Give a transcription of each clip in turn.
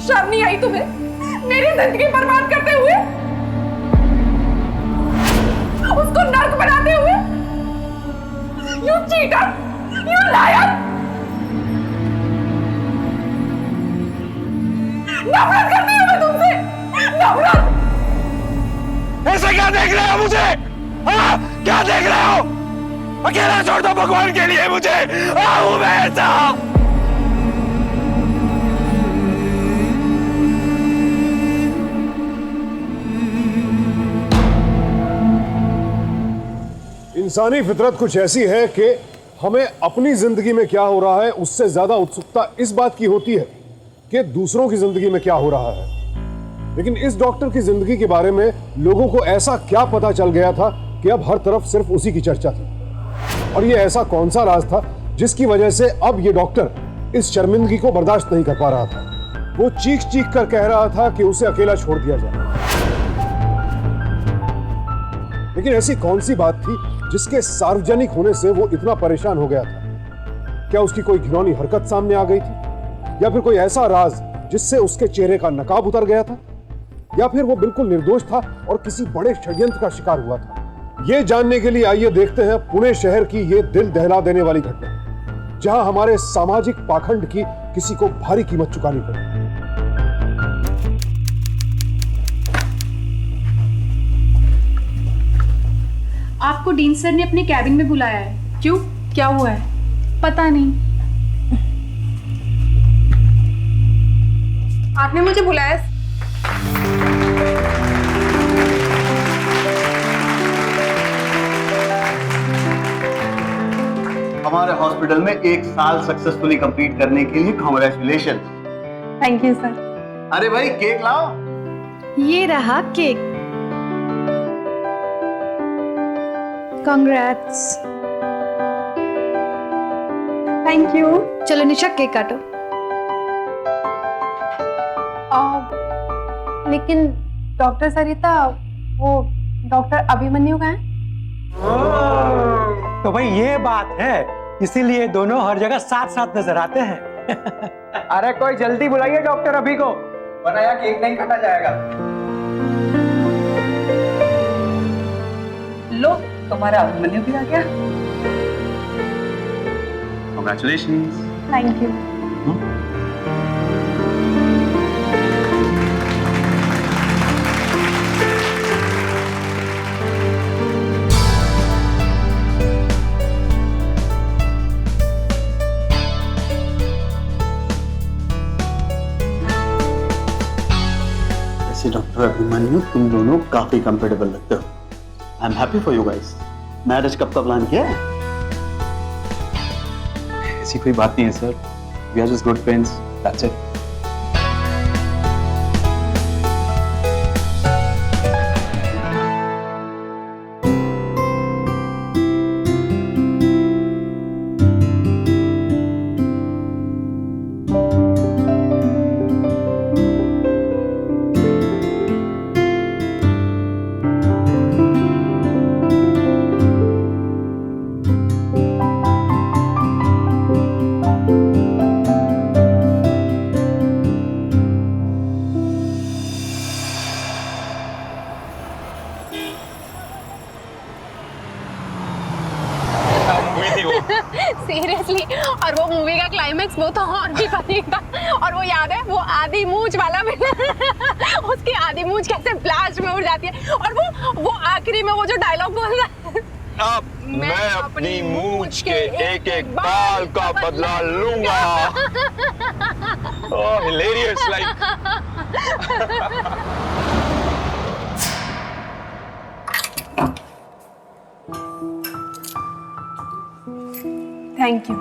शर्म नहीं आई तुम्हें मेरी जिंदगी बर्बाद करते हुए, उसको नर्क बनाते हुए? You cheater, you liar. नफरत करती हूँ मैं तुमसे, नफरत। ऐसे क्या देख रहे हो मुझे? हाँ, क्या देख रहे हो? अकेला छोड़ दो भगवान के लिए मुझे। हूँ मैं ऐसा। इंसानी फितरत कुछ ऐसी है कि हमें अपनी जिंदगी में क्या हो रहा है उससे ज्यादा उत्सुकता इस बात की होती है कि दूसरों की जिंदगी में क्या हो रहा है। लेकिन इस डॉक्टर की जिंदगी के बारे में लोगों को ऐसा क्या पता चल गया था कि अब हर तरफ सिर्फ उसी की चर्चा थी। और ये ऐसा कौन सा राज था जिसकी वजह से अब ये डॉक्टर इस शर्मिंदगी को बर्दाश्त नहीं कर पा रहा था। वो चीख चीख कर कह रहा था कि उसे अकेला छोड़ दिया जाए। लेकिन ऐसी कौन सी बात थी जिसके सार्वजनिक होने से वो इतना परेशान हो गया था? क्या उसकी कोई घिनौनी हरकत सामने आ गई थी, या फिर कोई ऐसा राज जिससे उसके चेहरे का नकाब उतर गया था, या फिर वो बिल्कुल निर्दोष था और किसी बड़े षड्यंत्र का शिकार हुआ था? ये जानने के लिए आइए देखते हैं पुणे शहर की ये दिल दहला देने वाली घटना, जहां हमारे सामाजिक पाखंड की किसी को भारी कीमत चुकानी पड़ी। आपको डीन सर ने अपने कैबिन में बुलाया है। क्यों, क्या हुआ है? पता नहीं। आपने मुझे बुलाया? हमारे हॉस्पिटल में 1 साल सक्सेसफुली कंप्लीट करने के लिए कांग्रेचुलेशन। Thank you sir. अरे भाई केक लाओ। ये रहा केक। कांग्रेट्स। Thank you. चलो निशा केक काटो। लेकिन डॉक्टर सरिता, वो डॉक्टर अभिमन्यु का है? तो भाई ये बात है, इसीलिए दोनों हर जगह साथ साथ नजर आते हैं। अरे कोई जल्दी बुलाइए डॉक्टर अभी को, वरना यहाँ केक नहीं काटा जाएगा। लो, तुम्हारा अभिमन्यु भी आ गया। कांग्रेचुलेशंस। Thank you. ऐसे डॉक्टर अभिमन्यु तुम दोनों काफी कंफर्टेबल लगते हो। I am happy for you guys. Marriage कब का प्लान किया है? ऐसी कोई बात नहीं है sir, we are just good friends, that's it. Seriously, और वो मूवी का क्लाइमेक्स वो तो और भी फनी था। और वो याद है, वो आधी मूंछ वाला विलन उसकी आधी मूंछ कैसे ब्लास्ट में उड़ जाती है, और वो आखिरी में वो जो डायलॉग बोल रहा है, अब मैं अपनी मूंछ के एक एक बाल का बदला लूंगा। ओह हिलेरियस लाइक। थैंक यू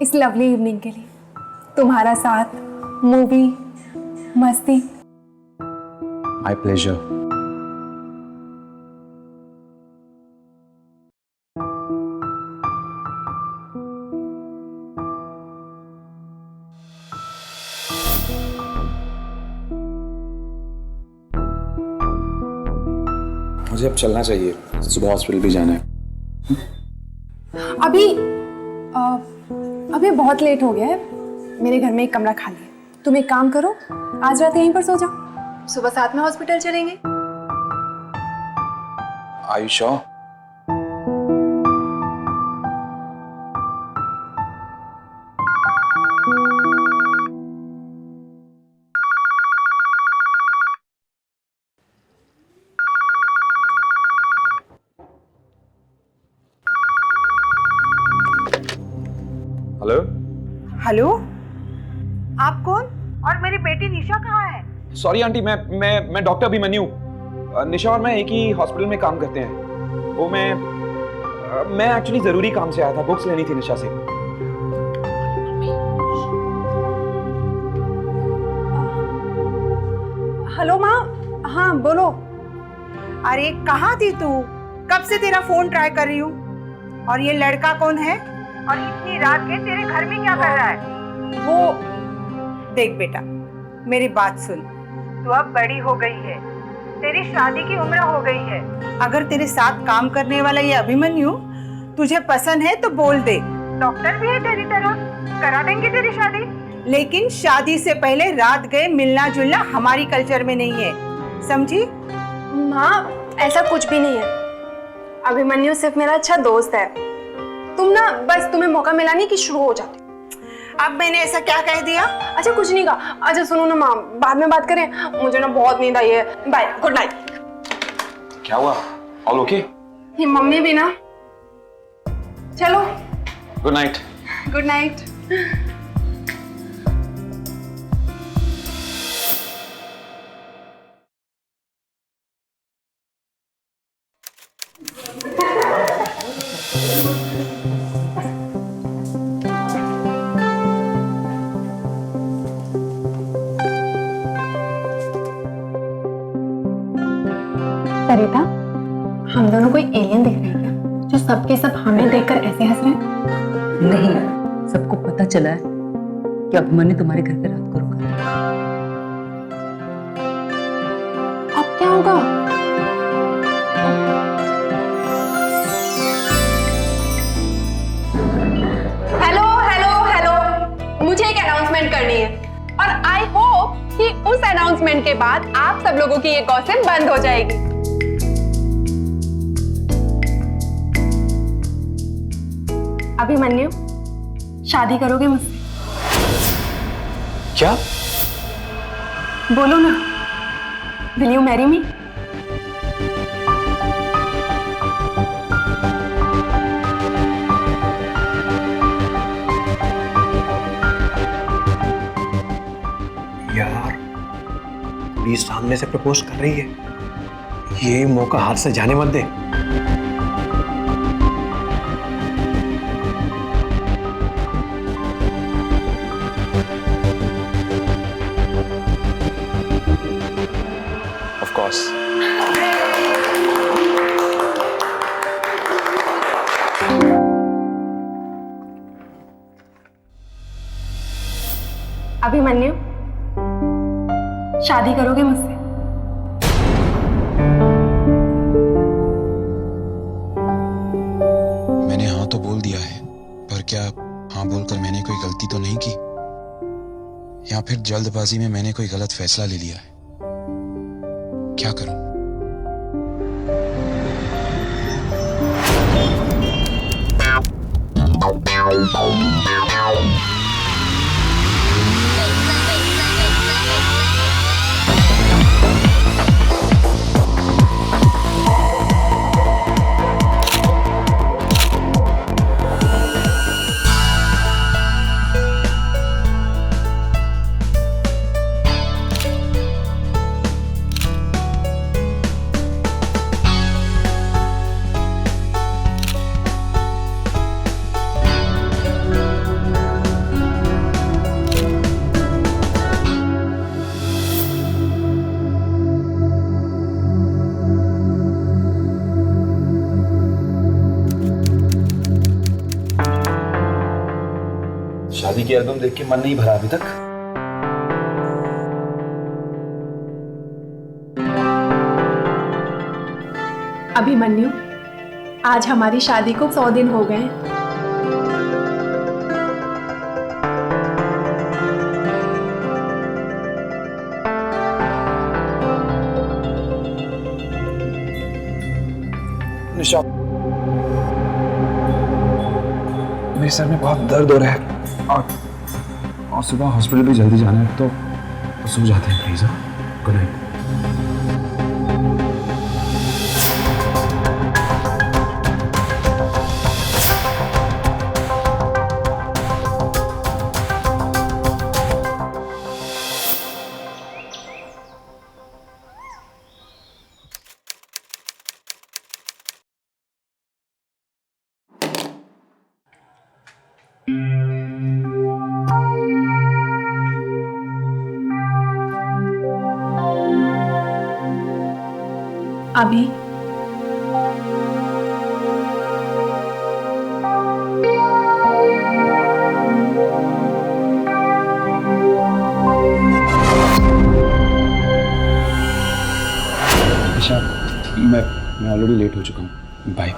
इस लवली इवनिंग के लिए। तुम्हारा साथ, मूवी, मस्ती। My pleasure. मुझे अब चलना चाहिए, सुबह हॉस्पिटल भी जाना है। अभी बहुत लेट हो गया है, मेरे घर में एक कमरा खाली है, तुम एक काम करो, आज रात यहीं पर सो जाओ, सुबह 7 में हॉस्पिटल चलेंगे। Are you sure? Hello hello, आप कौन? और मेरी बेटी निशा कहाँ है? सॉरी आंटी, मैं डॉक्टर अभिमन्यु। निशा और मैं एक ही हॉस्पिटल में काम करते हैं। वो मैं एक्चुअली जरूरी काम से आया था, बुक्स लेनी थी निशा से। हेलो माँ। हाँ बोलो। अरे कहाँ थी तू? कब से तेरा फोन ट्राई कर रही हूँ। और ये लड़का कौन है? और इतनी रात के तेरे घर में क्या कर रहा है? वो देख बेटा, मेरी बात सुन। तू अब बड़ी हो गई है, तेरी शादी की उम्र हो गई है। अगर तेरे साथ काम करने वाला ये अभिमन्यु तुझे पसंद है तो बोल दे, डॉक्टर भी है तेरी तरह, करा देंगे तेरी शादी। लेकिन शादी से पहले रात गए मिलना जुलना हमारी कल्चर में नहीं है, समझी? माँ ऐसा कुछ भी नहीं है, अभिमन्यु सिर्फ मेरा अच्छा दोस्त है। तुम ना बस तुम्हें मौका मिला नहीं कि शुरू हो जाते। अब मैंने ऐसा क्या कह दिया? अच्छा कुछ नहीं कहा। अच्छा सुनो ना माँ, बाद में बात करें, मुझे ना बहुत नींद आई है। Bye, good night. क्या हुआ? All okay? ये मम्मी भी ना। चलो good night. Good night. Sarita, हम दोनों कोई एलियन दिख रहे हैं क्या, जो सबके सब हमें देखकर ऐसे हंस रहे हैं? नहीं, सबको पता चला है कि अभिमन्यु तुम्हारे घर पे रात को रुका है। अब क्या होगा? हेलो हेलो हेलो, मुझे एक अनाउंसमेंट करनी है और आई होप कि उस अनाउंसमेंट के बाद आप सब लोगों की ये गॉसिप बंद हो जाएगी। अभिमन्यु, शादी करोगे मुझसे? क्या? बोलो ना, विल यू मैरी मी? यार, पुलिस सामने से प्रपोज कर रही है, ये मौका हाथ से जाने मत दे। Of course. अभिमन्यु, शादी करोगे मुझसे? मैंने हाँ तो बोल दिया है, पर क्या हाँ बोलकर मैंने कोई गलती तो नहीं की, या फिर जल्दबाजी में मैंने कोई गलत फैसला ले लिया है? क्या करूं? शादी की एल्बम देख के मन नहीं भरा अभी तक। अभिमन्यु, आज हमारी शादी को 100 दिन हो गए हैं। निशा, मेरे सर में बहुत दर्द हो रहा है और सुबह हॉस्पिटल भी जल्दी जाना है, तो सो जाते हैं प्लीज। Good night. अभी निशा, मैं ऑलरेडी लेट हो चुका हूँ। बाय।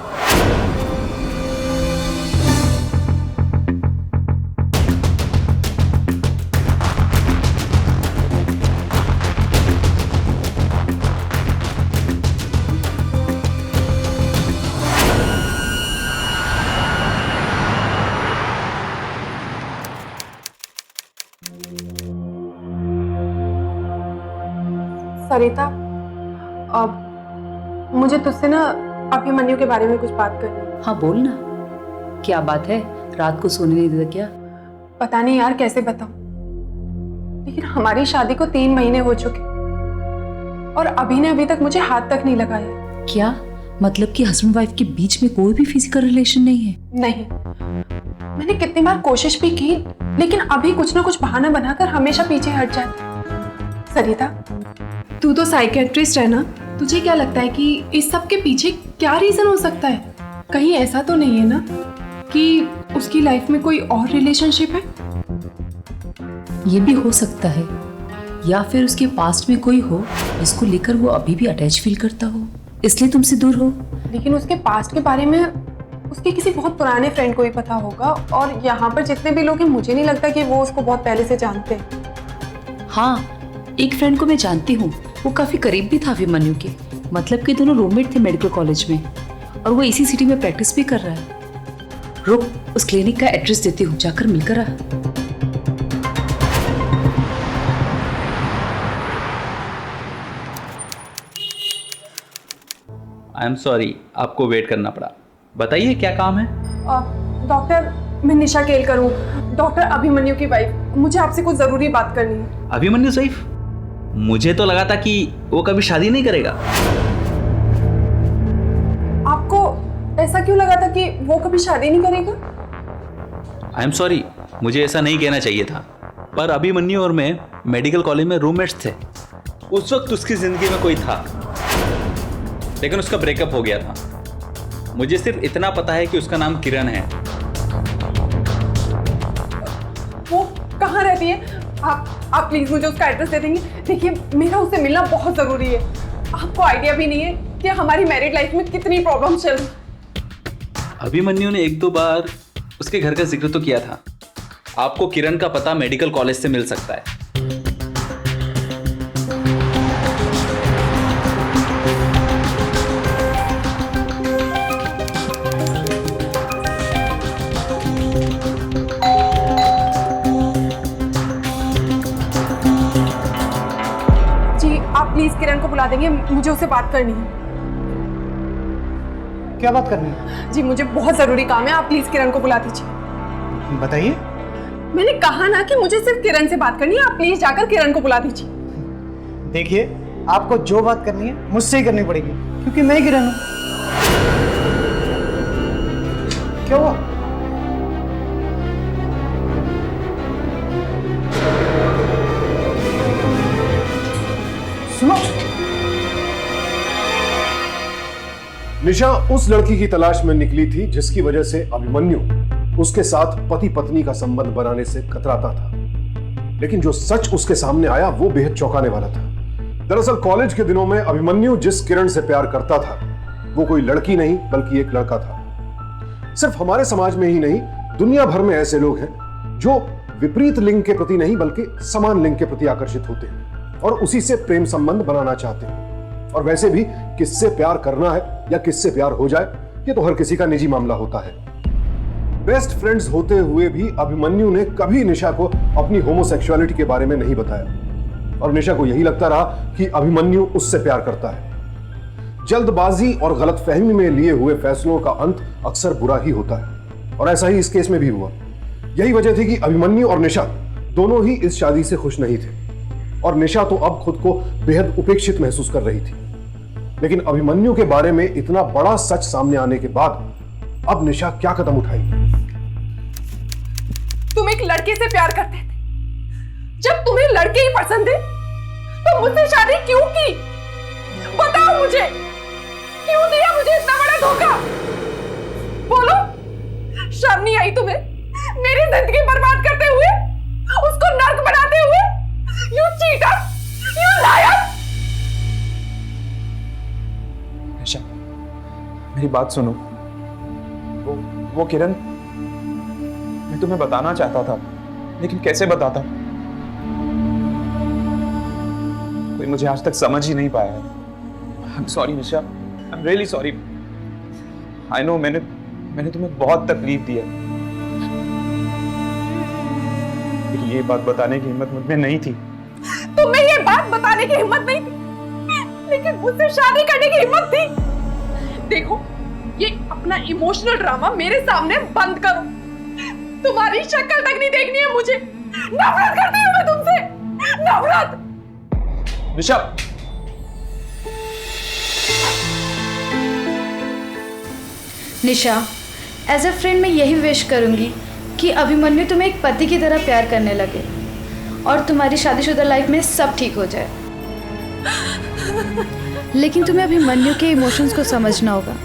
सरिता, अब मुझे तुझसे ना अभिमन्यु के बारे में कुछ बात करनी है। हाँ बोल ना, क्या बात है? रात को सोने नहीं देता क्या? पता नहीं यार कैसे बताऊं, लेकिन हमारी शादी को 3 महीने हो चुके और अभी ने अभी तक मुझे हाथ तक नहीं लगाया। क्या मतलब कि हस्बैंड वाइफ के बीच में कोई भी फिजिकल रिलेशन नहीं है? नहीं, मैंने कितनी बार कोशिश भी की, लेकिन अभी कुछ ना कुछ बहाना बनाकर हमेशा पीछे हट जाती। सरिता, तू तो साइकियाट्रिस्ट है ना, तुझे क्या लगता है कि इस सब के पीछे क्या रीजन हो सकता है? कहीं ऐसा तो नहीं है ना कि उसकी लाइफ में कोई और रिलेशनशिप है? ये भी हो सकता है, या फिर उसके पास्ट में कोई हो जिसको लेकर वो अभी भी अटैच फील करता हो, इसलिए तुमसे दूर हो। लेकिन उसके पास्ट के बारे में उसके किसी बहुत पुराने फ्रेंड को ही पता होगा, और यहाँ पर जितने भी लोग हैं मुझे नहीं लगता कि वो उसको बहुत पहले से जानते हैं। हाँ, एक फ्रेंड को मैं जानती हूँ, वो काफी करीब भी था अभिमन्यु के, मतलब कि दोनों रूममेट थे मेडिकल कॉलेज में, और वो इसी सिटी में प्रैक्टिस भी कर रहा है। रुक, उस क्लिनिक का एड्रेस देती हूँ, जाकर मिलकर आ। आई एम सॉरी, आपको वेट करना पड़ा। बताइए क्या काम है? डॉक्टर, मैं निशा केलकर हूँ, डॉक्टर अभिमन्यु की वाइफ। मुझे आपसे कुछ जरूरी बात करनी है। अभिमन्यु सैफ? मुझे तो लगा था कि वो कभी शादी नहीं करेगा। आपको ऐसा क्यों लगा था कि वो कभी शादी नहीं करेगा? आई एम सॉरी, मुझे ऐसा नहीं कहना चाहिए था, पर अभिमन्यु और मैं मेडिकल कॉलेज में रूममेट्स थे। उस वक्त उसकी जिंदगी में कोई था, लेकिन उसका ब्रेकअप हो गया था। मुझे सिर्फ इतना पता है कि उसका नाम किरण है। वो कहाँ रहती है? आप प्लीज मुझे उसका एड्रेस दे देंगे? देखिए, मेरा उससे मिलना बहुत जरूरी है। आपको आइडिया भी नहीं है कि हमारी मैरिड लाइफ में कितनी प्रॉब्लम चल रही है। अभिमन्यु ने 1-2 बार उसके घर का जिक्र तो किया था। आपको किरण का पता मेडिकल कॉलेज से मिल सकता है। प्लीज किरण को बुला देंगे, मुझे उससे बात करनी है। क्या बात करनी है? जी, मुझे बहुत जरूरी काम है, आप प्लीज किरण को बुला दीजिए। बताइए। मैंने कहा ना कि मुझे सिर्फ किरण से बात करनी है, आप प्लीज जाकर किरण को बुला दीजिए। देखिए, आपको जो बात करनी है मुझसे ही करनी पड़ेगी, क्योंकि मैं ही किरण हूं। क्या हुआ? सुनो, निशा उस लड़की की तलाश में निकली थी जिसकी वजह से अभिमन्यु उसके साथ पति पत्नी का संबंध बनाने से कतराता था, लेकिन जो सच उसके सामने आया वो बेहद चौंकाने वाला था। दरअसल कॉलेज के दिनों में अभिमन्यु जिस किरण से प्यार करता था वो कोई लड़की नहीं बल्कि एक लड़का था। सिर्फ हमारे समाज में ही नहीं, दुनिया भर में ऐसे लोग हैं जो विपरीत लिंग के प्रति नहीं बल्कि समान लिंग के प्रति आकर्षित होते हैं और उसी से प्रेम संबंध बनाना चाहते हैं। और वैसे भी किससे प्यार करना है या किससे प्यार हो जाए ये तो हर किसी का निजी मामला होता है। बेस्ट फ्रेंड्स होते हुए भी अभिमन्यु ने कभी निशा को अपनी होमोसेक्सुअलिटी के बारे में नहीं बताया और निशा को यही लगता रहा कि अभिमन्यु उससे प्यार करता है। जल्दबाजी और गलतफहमी में लिए हुए फैसलों का अंत अक्सर बुरा ही होता है और ऐसा ही इस केस में भी हुआ। यही वजह थी कि अभिमन्यु और निशा दोनों ही इस शादी से खुश नहीं थे और निशा तो अब खुद को बेहद उपेक्षित महसूस कर रही थी। लेकिन अभिमन्यु के बारे में इतना बड़ा सच सामने आने के बाद अब निशा क्या कदम उठाएगी? तुम एक लड़के से प्यार करते थे, जब तुम्हें लड़के ही पसंद है तो मुझसे शादी क्यों की? बताओ मुझे, क्यों दिया मुझे इतना बड़ा धोखा? बोलो, शर्म नहीं आई तुम्हें मेरी जिंदगी बर्बाद करते हुए, उसको नर्क बनाते हुए? You cheater, you liar. Nisha, मेरी बात सुनो। वो किरण, मैं तुम्हें बताना चाहता था, लेकिन कैसे बताता? कोई मुझे आज तक समझ ही नहीं पाया। I'm sorry Nisha, I'm really sorry. I know मैंने तुम्हें बहुत तकलीफ दी है, लेकिन ये बात बताने की हिम्मत मुझ में नहीं थी। तुम्हें ये बात बताने की हिम्मत नहीं थी, लेकिन मुझसे शादी करने की हिम्मत थी। देखो, ये अपना इमोशनल ड्रामा मेरे सामने बंद करो। तुम्हारी शक्ल तक नहीं देखनी है मुझे। नफरत करती हूँ मैं तुमसे, नफरत। निशा, निशा, एज अ फ्रेंड मैं यही विश करूंगी कि अभिमन्यु तुम्हें एक पति की तरह प्यार करने लगे और तुम्हारी शादीशुदा लाइफ में सब ठीक हो जाए। लेकिन तुम्हें अभिमन्यु के इमोशंस को समझना होगा,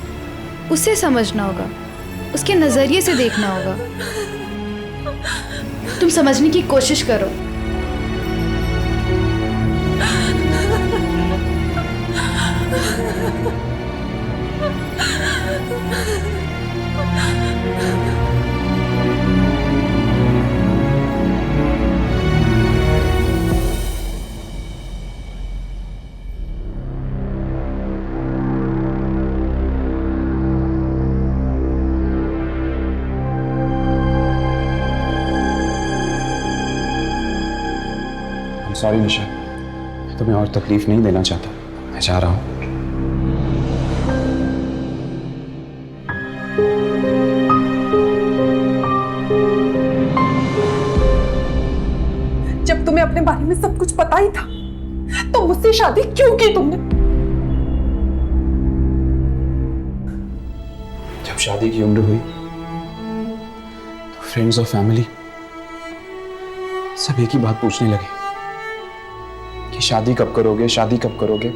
उसे समझना होगा, उसके नज़रिए से देखना होगा। तुम समझने की कोशिश करो। सॉरी निशा, मैं तुम्हें और तकलीफ नहीं देना चाहता। मैं जा रहा हूं। जब तुम्हें अपने बारे में सब कुछ पता ही था तो मुझसे शादी क्यों की तुमने? जब शादी की उम्र हुई तो फ्रेंड्स और फैमिली सब एक ही बात पूछने लगे कि शादी कब करोगे, शादी कब करोगे।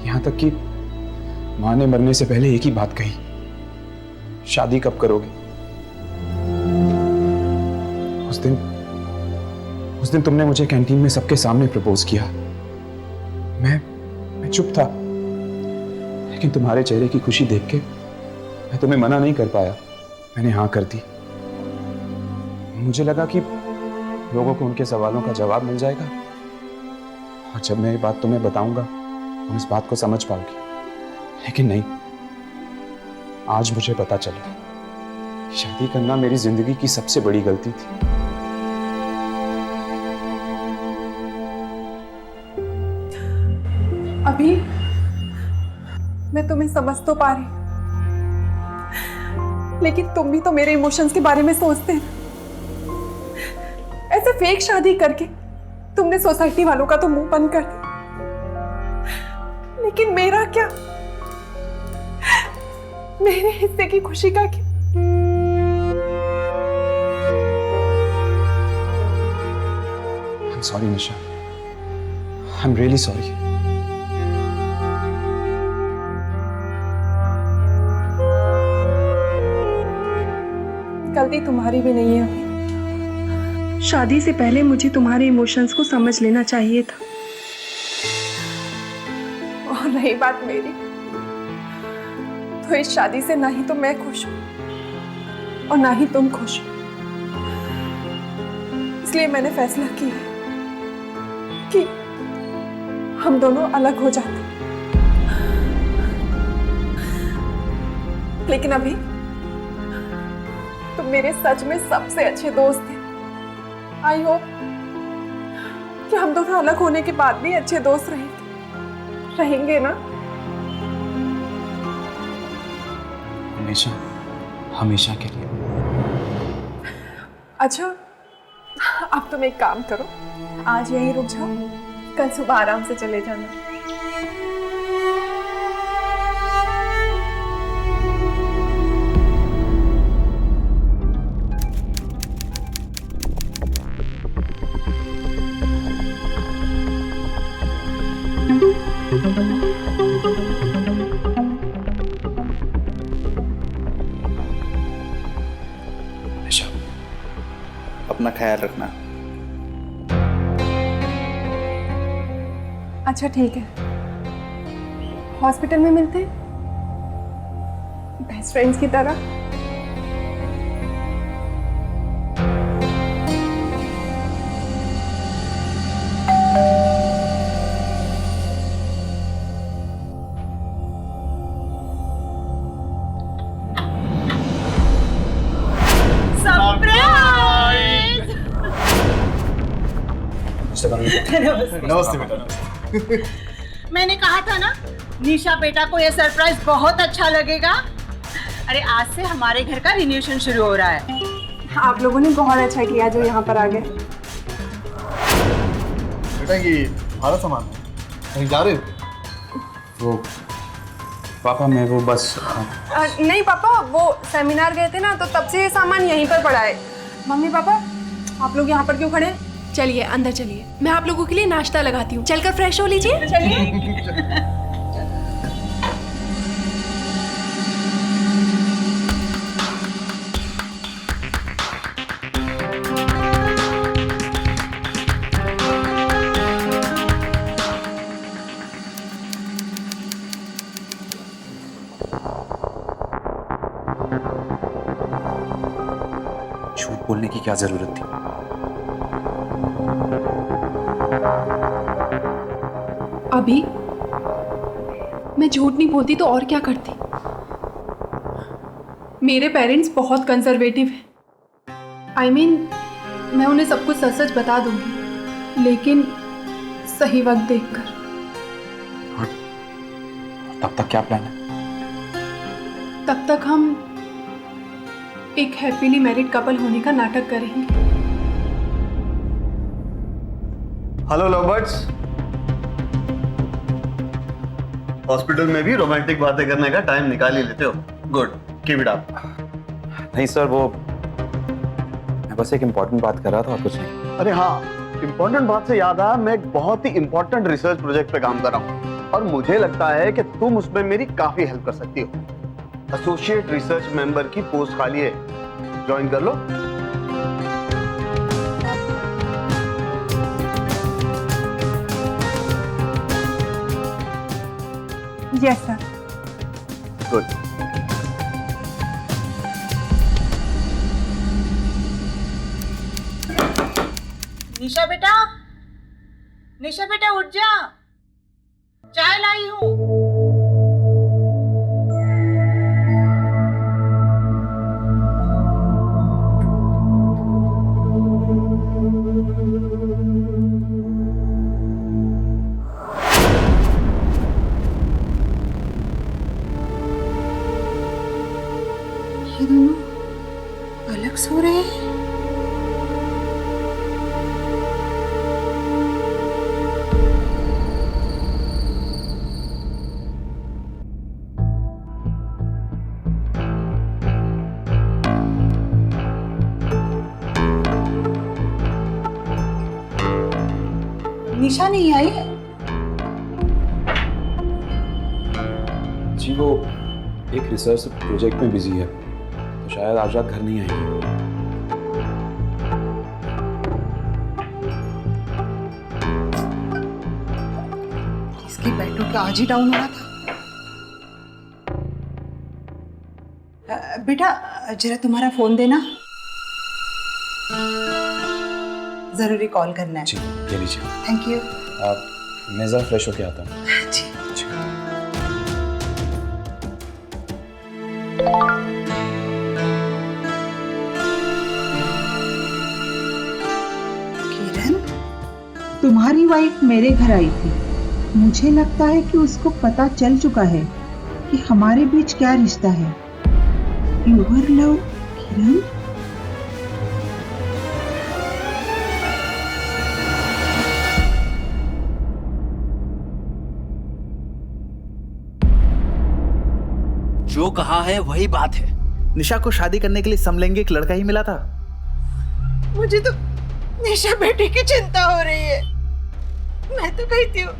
यहां तक कि मां ने मरने से पहले एक ही बात कही, शादी कब करोगे। उस दिन तुमने मुझे कैंटीन में सबके सामने प्रपोज किया। मैं चुप था, लेकिन तुम्हारे चेहरे की खुशी देख के मैं तुम्हें मना नहीं कर पाया। मैंने हाँ कर दी। मुझे लगा कि लोगों को उनके सवालों का जवाब मिल जाएगा और जब मैं ये बात तुम्हें बताऊंगा तुम इस बात को समझ पाओगी। लेकिन नहीं, आज मुझे पता चला कि शादी करना मेरी जिंदगी की सबसे बड़ी गलती थी। अभी मैं तुम्हें समझ तो पा रही, लेकिन तुम भी तो मेरे इमोशंस के बारे में सोचते हैं। ऐसे फेक शादी करके तुमने सोसाइटी वालों का तो मुंह बंद कर दिया, लेकिन मेरा क्या, मेरे हिस्से की खुशी का क्या? I'm sorry Nisha, I'm really sorry। गलती तुम्हारी भी नहीं है अभी। शादी से पहले मुझे तुम्हारे इमोशंस को समझ लेना चाहिए था। और रही बात मेरी, तो इस शादी से ना ही तो मैं खुश हूं और ना ही तुम खुश हो। इसलिए मैंने फैसला किया कि हम दोनों अलग हो जाते। लेकिन अभी तुम मेरे सच में सबसे अच्छे दोस्त थे। आई होप कि हम दोनों अलग होने के बाद भी अच्छे दोस्त रहेंगे ना? हमेशा, हमेशा के लिए। अच्छा, अब तुम एक काम करो, आज यहीं रुक जाओ, कल सुबह आराम से चले जाना। अपना ख्याल रखना। अच्छा ठीक है, हॉस्पिटल में मिलते हैं बेस्ट फ्रेंड्स की तरह। नमस्ते बेटा। मैंने कहा था ना, निशा बेटा को ये सरप्राइज बहुत अच्छा लगेगा। अरे आज से हमारे घर का रिन्यूएशन शुरू हो रहा है। आप लोगों ने बहुत अच्छा किया जो यहाँ पर आ गए। बेटा ये हमारा सामान है, कहीं जा रहे हो? वो पापा, मैं वो बस नहीं पापा, वो सेमिनार गए थे ना, तो तब से ये सामान यहीं पर पड़ा है। मम्मी पापा, आप लोग यहाँ पर क्यों खड़े हैं? चलिए अंदर चलिए, मैं आप लोगों के लिए नाश्ता लगाती हूँ। चलकर फ्रेश हो लीजिए। चलिए। झूठ बोलने की क्या जरूरत थी? अभी मैं झूठ नहीं बोलती तो और क्या करती? मेरे पेरेंट्स बहुत कंजर्वेटिव हैं। I mean, मैं उन्हें सब कुछ सच सच बता दूंगी, लेकिन सही वक्त देखकर। तब तक क्या प्लान है? तब तक हम एक हैप्पीली मैरिड कपल होने का नाटक करेंगे। हेलो लवर्स, हॉस्पिटल में भी रोमांटिक बातें करने का टाइम निकाल ही लेते हो। Good, keep it up. नहीं सर, वो मैं बस एक इम्पोर्टेंट बात कर रहा था और कुछ नहीं। अरे हाँ, इम्पोर्टेंट बात से याद आया, मैं एक बहुत ही इम्पोर्टेंट रिसर्च प्रोजेक्ट पे काम कर रहा हूँ और मुझे लगता है कि तुम उसमें मेरी काफी हेल्प कर सकती हो। एसोसिएट रिसर्च मेंबर की पोस्ट खाली है, ज्वाइन कर लो। Yes sir. गुड। निशा बेटा, निशा बेटा उठ जा, चाय लाई हूँ। ये दोनों अलग सो रहे हैं। निशा नहीं आई? जी वो एक रिसर्च प्रोजेक्ट में बिजी है, तो शायद आज रात घर नहीं आएगी। इसकी बैटरी का आज ही डाउन हो रहा था। बेटा जरा तुम्हारा फोन देना, जरूरी कॉल करना है। जी ले लीजिए। Thank you. मैं जरा फ्रेश होके आता हूँ। जी। किरण, तुम्हारी वाइफ मेरे घर आई थी। मुझे लगता है कि उसको पता चल चुका है कि हमारे बीच क्या रिश्ता है। योर लव, किरण। जो कहा है वही बात है। निशा को शादी करने के लिए समलैंगिक लड़का ही मिला था। मुझे तो निशा बेटी की चिंता हो रही है। मैं तो कहती हूँ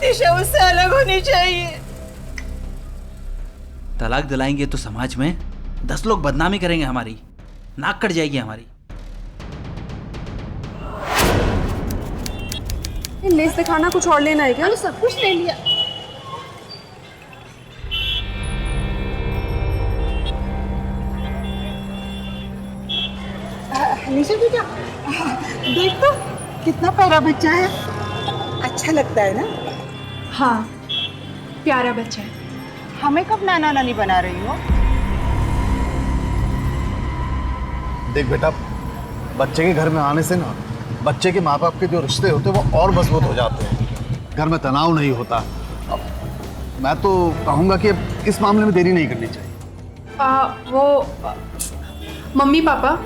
निशा उससे अलग होनी चाहिए। तलाक दिलाएंगे तो समाज में 10 लोग बदनामी करेंगे, हमारी नाक कट जाएगी हमारी। लेस दिखाना कुछ और लेना है क्या? सब कुछ ले लिया। निशा बेटा, देख तो कितना प्यारा बच्चा है। अच्छा लगता है ना? हाँ, प्यारा बच्चा है। हमें कब नाना नानी बना रही हो? देख बेटा, बच्चे के घर में आने से ना बच्चे के माँ बाप के जो रिश्ते होते हैं वो और मजबूत हो जाते हैं। घर में तनाव नहीं होता। अब मैं तो कहूँगा कि इस मामले में देरी नहीं करनी चाहिए। मम्मी पापा,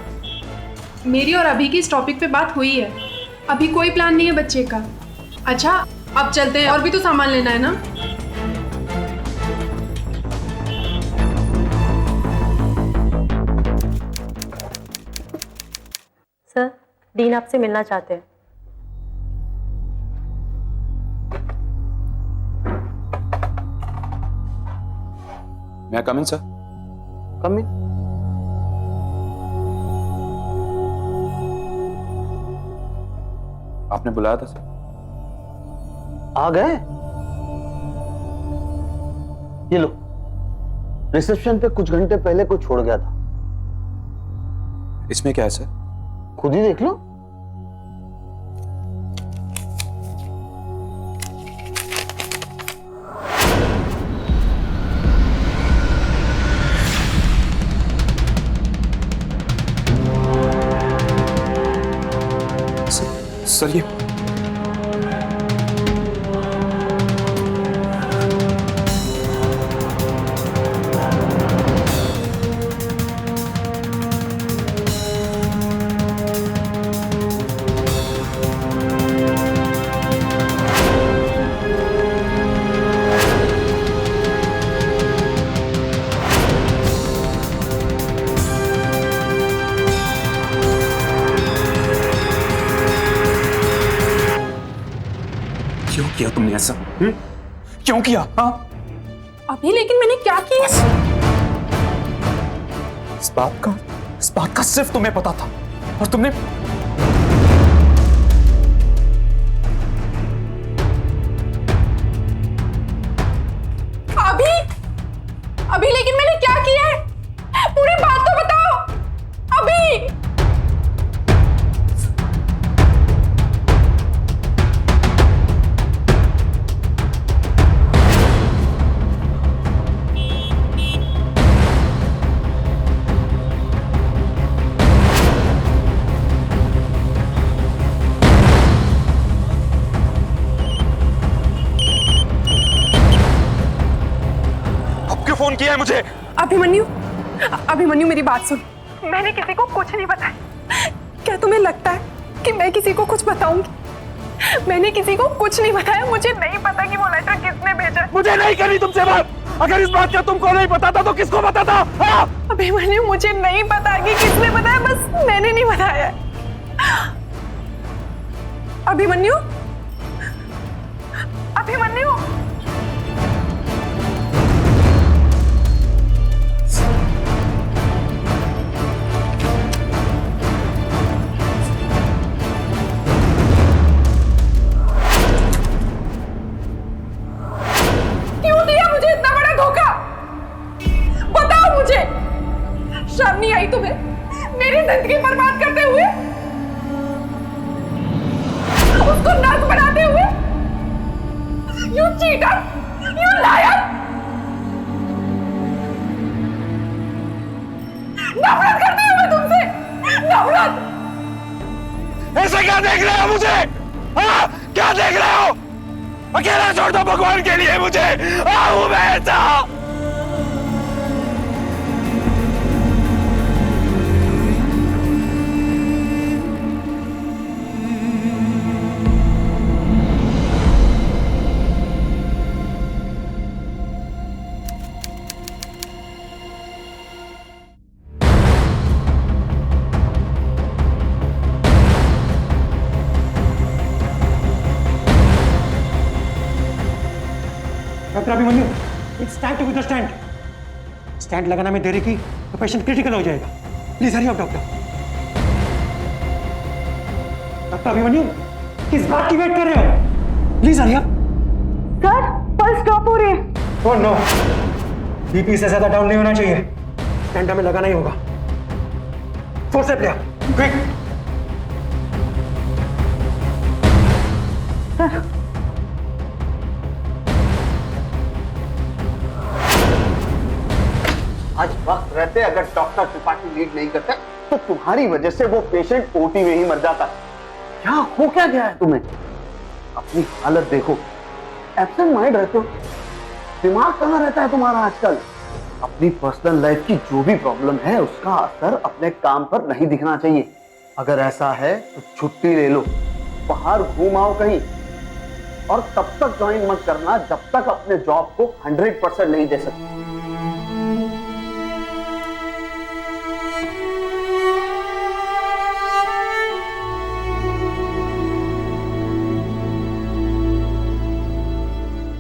मेरी और अभी की इस टॉपिक पे बात हुई है। अभी कोई प्लान नहीं है बच्चे का। अच्छा, अब चलते हैं, और भी तो सामान लेना है ना। सर, डीन आपसे मिलना चाहते हैं। मैं कम इन सर? कम इन। आपने बुलाया था सर? आ गए? ये लो, रिसेप्शन पे कुछ घंटे पहले कोई छोड़ गया था। इसमें क्या है सर? खुद ही देख लो। सर ये क्यों किया तुमने ऐसा? क्यों किया? हाँ, अभी लेकिन मैंने क्या किया? इस बात का सिर्फ तुम्हें पता था और तुमने अभी लेकिन मैंने क्या किया है? पूरी बात तो बताओ अभी। फोन किया है मुझे? अभिमन्यु मेरी बात सुन। मैंने किसी को कुछ नहीं बताया। क्या तुम्हें लगता है कि मैं किसी को कुछ बताऊंगी? मैंने किसी को कुछ नहीं बताया। मुझे नहीं पता कि वो लेटर किसने भेजा। मुझे नहीं करनी तुमसे बात। अगर इस बात का तुमको नहीं पता था तो किसको पता था? अभिमन्यु, मुझे नहीं पता कि किसने बताया, बस मैंने नहीं बताया। अभिमन्यु, अभिमन्यु, शर्म नहीं आई तुम्हें मेरी जिंदगी बर्बाद करते हुए, उसको नर्क बनाते हुए? You cheater, you liar. ऐसे क्या देख रहे हो मुझे? हाँ, क्या देख रहे हो? अकेला छोड़ दो भगवान के लिए मुझे। हूँ मैं ऐसा। Doctor Abhimanyu, it's time to the stand. Stand लगाने में देरी की तो पेशेंट क्रिटिकल हो जाएगा। Please hurry up doctor. Doctor Abhimanyu, किस बात की वेट कर रहे हो? Please hurry up. Sir, pulse stop हो रही है। ओह नो, बीपी से ज्यादा डाउन नहीं होना चाहिए। स्टैंड हमें लगाना ही होगा। फोर्स अप लिया, क्विक। सर, आज वक्त रहते अगर डॉक्टर त्रिपाठी लीड नहीं करता तो तुम्हारी वजह से वो पेशेंट ओटी में ही मर जाता। क्या हो क्या गया है तुम्हें? अपनी हालत देखो, एब्सेंट माइंड रहते हो। दिमाग कहाँ रहता है तुम्हारा आजकल? अपनी पर्सनल लाइफ की जो भी प्रॉब्लम है उसका असर अपने काम पर नहीं दिखना चाहिए। अगर ऐसा है तो छुट्टी ले लो, बाहर घूम आओ कहीं, और तब तक ज्वाइन मत करना जब तक अपने जॉब को 100% नहीं दे सकते।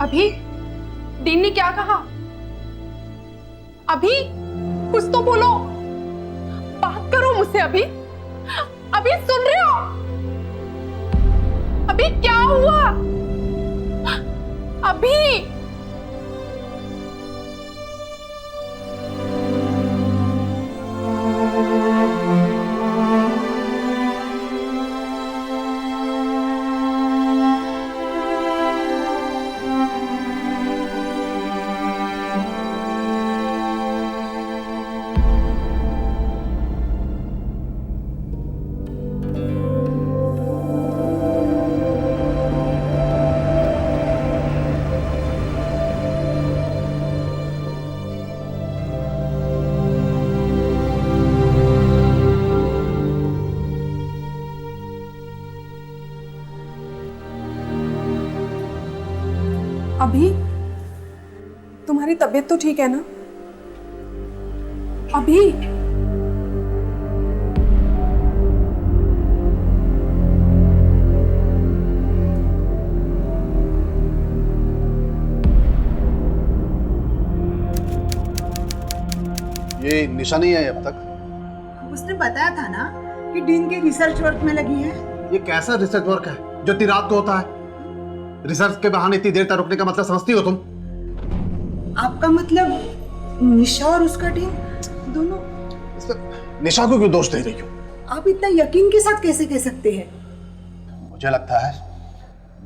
अभी डीन ने क्या कहा? अभी कुछ तो बोलो, बात करो मुझसे। अभी अभी सुन रहे हो? अभी क्या हुआ? अभी अभी तुम्हारी तबीयत तो ठीक है ना? अभी ये निशा नहीं आई अब तक? उसने बताया था ना कि डीन के रिसर्च वर्क में लगी है। ये कैसा रिसर्च वर्क है जो इतनी रात को होता है? रिसर्च के बहाने इतनी देर तक रुकने का मतलब समझती हो तुम? आपका मतलब निशा और उसका डीन दोनों? निशा को क्यों दोष दे रही हो? आप इतना यकीन के साथ कैसे कह सकते हैं? मुझे लगता है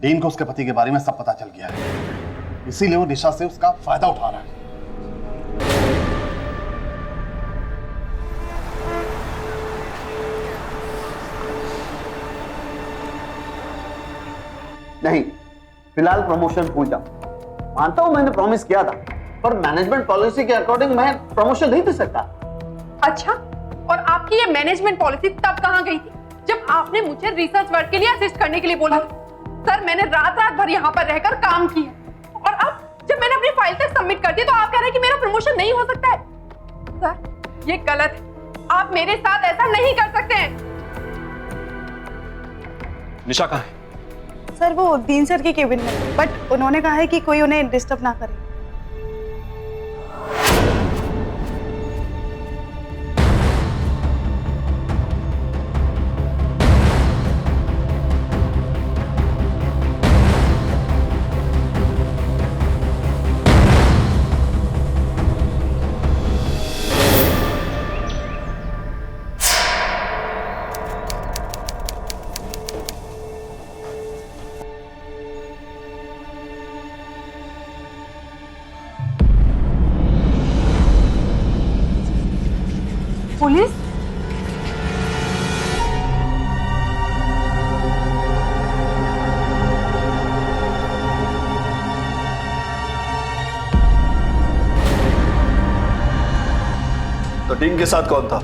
डीन को उसके पति के बारे में सब पता चल गया है, इसीलिए वो निशा से उसका फायदा उठा रहा है। नहीं, फिलहाल प्रमोशन भूल जाओ। मानता हूं मैंने प्रॉमिस किया था, पर मैनेजमेंट पॉलिसी के अकॉर्डिंग मैं प्रमोशन नहीं दे सकता। अच्छा, और आपकी ये मैनेजमेंट पॉलिसी तब कहाँ गई थी जब आपने मुझे रिसर्च वर्क के लिए असिस्ट करने के लिए बोला? सर, मैंने रात रात भर यहाँ पर रहकर काम किया, और अब जब मैंने अपनी फाइल तक सबमिट कर दी तो आप कह रहे हैं कि मेरा प्रमोशन नहीं हो सकता है? सर, ये गलत है। आप मेरे साथ ऐसा नहीं कर सकते हैं। निशा कहाँ है? सर, वो डीन सर के केबिन में, बट उन्होंने कहा है कि कोई उन्हें डिस्टर्ब ना करे। डीन के साथ कौन था?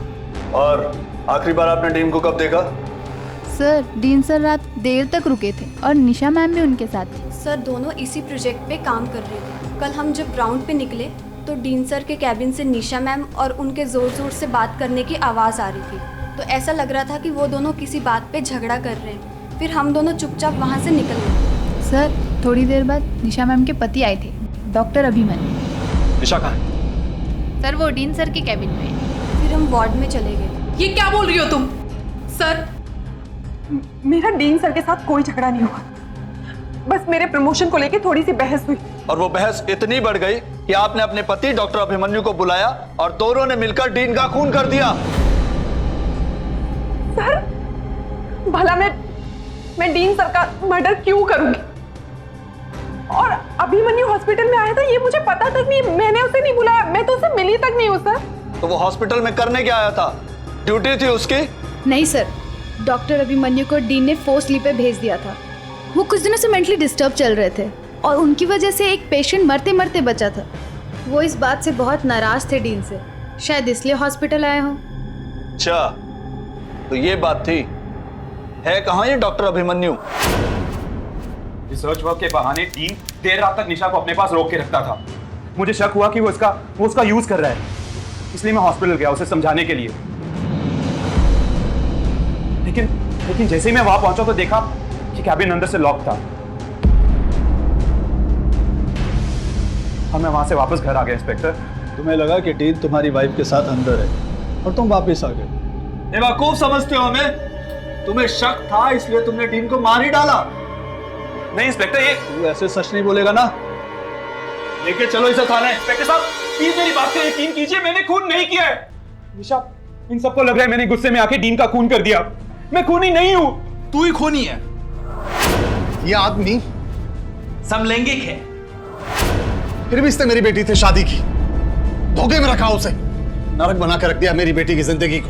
और आखिरी बार आपने डीन को कब देखा? सर डीन सर रात देर तक रुके थे और निशा मैम भी उनके साथ थी। सर दोनों इसी प्रोजेक्ट पे काम कर रहे थे। कल हम जब ग्राउंड पे निकले तो डीन सर के कैबिन से निशा मैम और उनके ज़ोर ज़ोर से बात करने की आवाज़ आ रही थी। तो ऐसा लग रहा था कि वो दोनों किसी बात पे झगड़ा कर रहे हैं। फिर हम दोनों चुपचाप वहाँ से निकल गए। सर थोड़ी देर बाद निशा मैम के पति आए थे, डॉक्टर अभिमन्यु। निशा कहाँ है? सर वो डीन सर के कैबिन में। फिर हम वार्ड में चले गए। ये क्या बोल रही हो तुम? सर मेरा डीन सर के साथ कोई झगड़ा नहीं हुआ, बस मेरे प्रमोशन को लेके थोड़ी सी बहस हुई। और वो बहस इतनी बढ़ गई कि आपने अपने पति डॉक्टर अभिमन्यु को बुलाया और दोनों ने मिलकर डीन का खून कर दिया। सर भला मैं डीन सर का मर्डर क्यों करूंगी? और अभिमन्यु हॉस्पिटल में आया था ये मुझे पता तक नहीं, मैंने उसे नहीं बुलाया, मैं तो उससे मिली तक नहीं हूँ सर। तो वो हॉस्पिटल में करने क्या आया था? ड्यूटी थी उसकी? नहीं सर, डॉक्टर अभिमन्यु को डीन ने फोर्सली पे भेज दिया था। वो कुछ दिनों से मेंटली डिस्टर्ब चल रहे थे और उनकी वजह से एक पेशेंट मरते मरते बचा था। वो इस बात से बहुत नाराज थे डीन से, शायद इसलिए हॉस्पिटल आए हों। अच्छा तो ये बात थी। है कहाँ ये डॉक्टर अभिमन्यु? रिसर्च वर्क के बहाने डीन देर रात तक निशा को अपने पास रोक के रखता था। मुझे शक हुआ कि वो उसका यूज कर रहा है, इसलिए मैं हॉस्पिटल गया उसे समझाने के लिए। लेकिन जैसे ही मैं वहां पहुंचा तो देखा कि कैबिन अंदर से लॉक था और मैं वहां से वापस घर आ गया। इंस्पेक्टर, तुम्हें लगा कि डीन तुम्हारी वाइफ के साथ अंदर है और तुम वापस आ गए। बेवकूफ समझते हो हमें? तुम्हें शक था इसलिए तुमने डीन को मार ही डाला। नहीं इंस्पेक्टर, ये तू ऐसे सच नहीं बोलेगा ना? लेके चलो इसे थाने। इंस्पेक्टर साहब प्लीज मेरी बात पे यकीन कीजिए, मैंने खून नहीं किया है। निशा, इन सबको लग रहा है मैंने गुस्से में आके डीन का खून कर दिया। मैं खूनी नहीं हूं। तू ही खूनी है। ये आदमी समलैंगिक है, फिर भी इसने मेरी बेटी से शादी की, धोखे में रखा उसे, नरक बना कर रख दिया मेरी बेटी की जिंदगी को।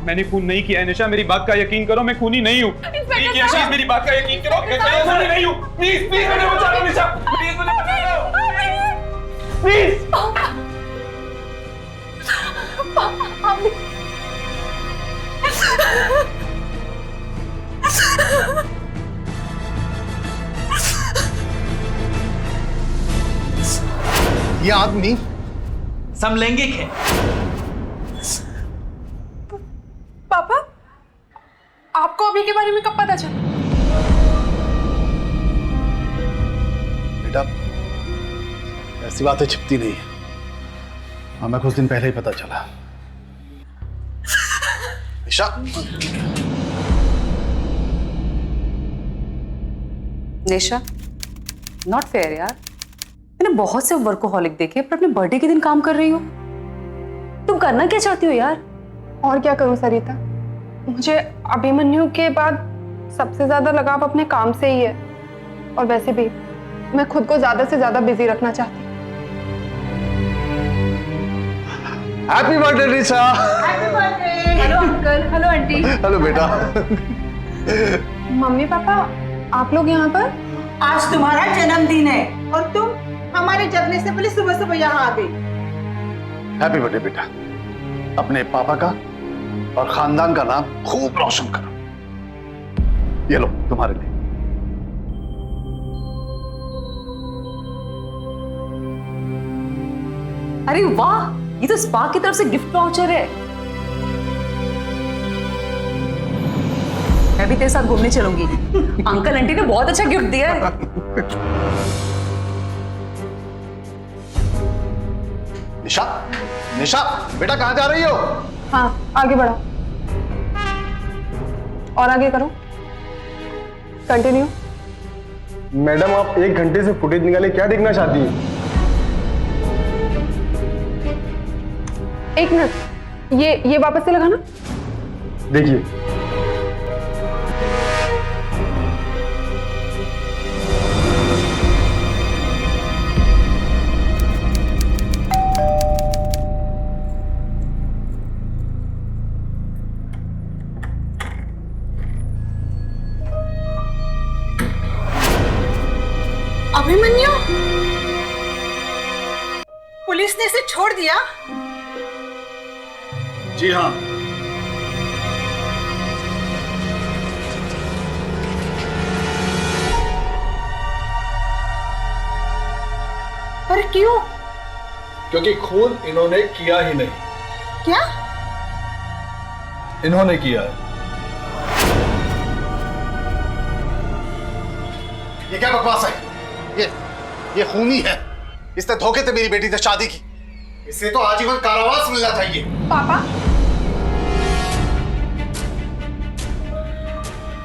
मैंने खून नहीं किया है निशा, मेरी बात का यकीन करो, मैं खूनी नहीं हूं। प्लीज मेरी बात का यकीन करो, मैं खूनी नहीं हूं। प्लीज मुझे बचा लो निशा, प्लीज मुझे बचा लो, प्लीज। ये आदमी समलैंगिक है। पापा आपको अभी के बारे में कब पता चला? बेटा ऐसी बातें छिपती नहीं है, हमें कुछ दिन पहले ही पता चला। निशा, निशा नॉट फेयर यार, मैंने बहुत से वर्कोहॉलिक देखे पर अपने बर्थडे के दिन काम कर रही हो। तुम करना क्या चाहती हो यार? और क्या करूं सरिता, मुझे अभिमन्यु के बाद सबसे ज्यादा लगाव अपने काम से ही है, और वैसे भी मैं खुद को ज्यादा से ज्यादा बिजी रखना चाहती हूँ। Happy birthday Nisha. Happy birthday. Hello uncle, hello aunty. Hello बेटा। मम्मी पापा आप लोग यहाँ पर? आज तुम्हारा जन्मदिन है और तुम हमारे जगने से पहले सुबह सुबह यहाँ आ गई। हैप्पी बर्थडे बेटा, अपने पापा का और खानदान का नाम खूब रोशन करो। ये लो तुम्हारे लिए। अरे वाह, ये तो स्पा की तरफ से गिफ्ट वाउचर है। मैं भी तेरे साथ घूमने चलूंगी। अंकल आंटी ने बहुत अच्छा गिफ्ट दिया है। निशा, निशा बेटा कहाँ जा रही हो? हाँ आगे बढ़ो और आगे करो, कंटिन्यू। मैडम आप 1 घंटे से फुटेज निकाले, क्या देखना चाहती हैं? 1 मिनट, ये वापस से लगाना। देखिए अभिमन्यु, पुलिस ने इसे छोड़ दिया? जी हाँ। पर क्यों? क्योंकि खून इन्होंने किया ही नहीं। क्या? इन्होंने किया है। ये क्या बकवास है? ये खूनी है। इसने धोखे से मेरी बेटी से शादी की। इसे तो आजीवन कारावास मिलना चाहिए। पापा,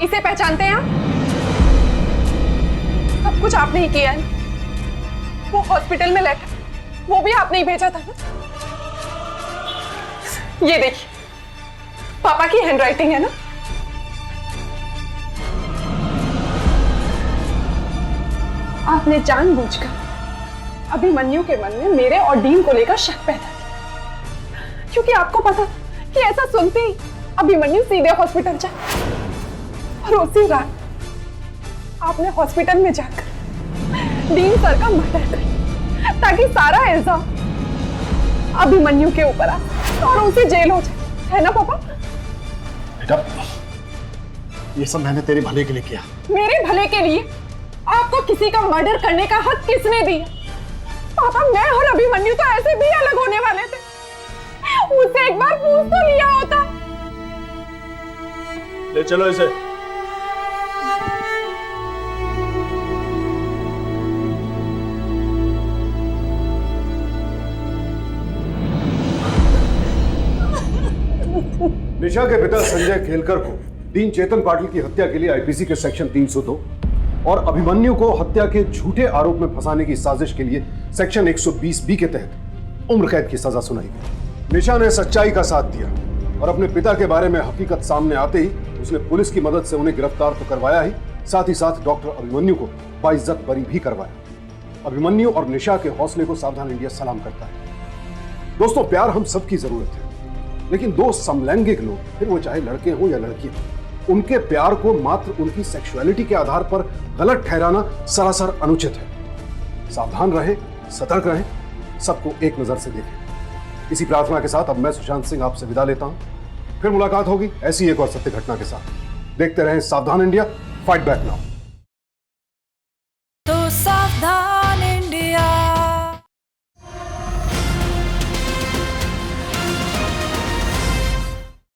इसे पहचानते हैं आप? सब कुछ आपने ही किया है। वो हॉस्पिटल में लेटर, वो भी आपने ही भेजा था ना? ये देखिए, पापा की हैंडराइटिंग है ना? आपने जानबूझकर अभिमन्यु के मन में मेरे और डीन को लेकर शक पैदा किया, क्योंकि आपको पता था कि ऐसा सुनते ही अभिमन्यु सीधे हॉस्पिटल जाए। और उसी रात आपने हॉस्पिटल में जाकर डीन सर का मर्डर कर, ताकि सारा इल्जाम अभिमन्यु के ऊपर आ और उसे जेल हो जाए, है ना पापा? बेटा, ये सब मैंने तेरे भले के लिए किया। मेरे भले के लिए? आपको किसी का मर्डर करने का हक किसने दिया? पापा, मैं और अभिमन्यु तो ऐसे भी अलग होने वाले थे। मुझसे एक बार पूछ तो लिया होता। ले चलो इसे। निशा के पिता संजय खेलकर को डीन चेतन पाटिल की हत्या के लिए आईपीसी के सेक्शन 302 और अभिमन्यु को हत्या के झूठे आरोप में फंसाने की साजिश के लिए सेक्शन 120 बी के तहत उम्र कैद की सजा सुनाई गई। निशा ने सच्चाई का साथ दिया और अपने पिता के बारे में हकीकत सामने आते ही उसने पुलिस की मदद से उन्हें गिरफ्तार तो करवाया ही साथ डॉक्टर अभिमन्यु को बाइज्जत बरी भी करवाया। अभिमन्यु और निशा के हौसले को सावधान इंडिया सलाम करता है। दोस्तों, प्यार हम सबकी जरूरत है, लेकिन दो समलैंगिक लोग, फिर वो चाहे लड़के हों या लड़कियां, उनके प्यार को मात्र उनकी सेक्सुअलिटी के आधार पर गलत ठहराना सरासर अनुचित है। सावधान रहें, सतर्क रहें, सबको एक नजर से देखें। इसी प्रार्थना के साथ अब मैं सुशांत सिंह आपसे विदा लेता हूं। फिर मुलाकात होगी ऐसी एक और सत्य घटना के साथ। देखते रहें सावधान इंडिया, फाइट बैक नाउ। तो सावधान।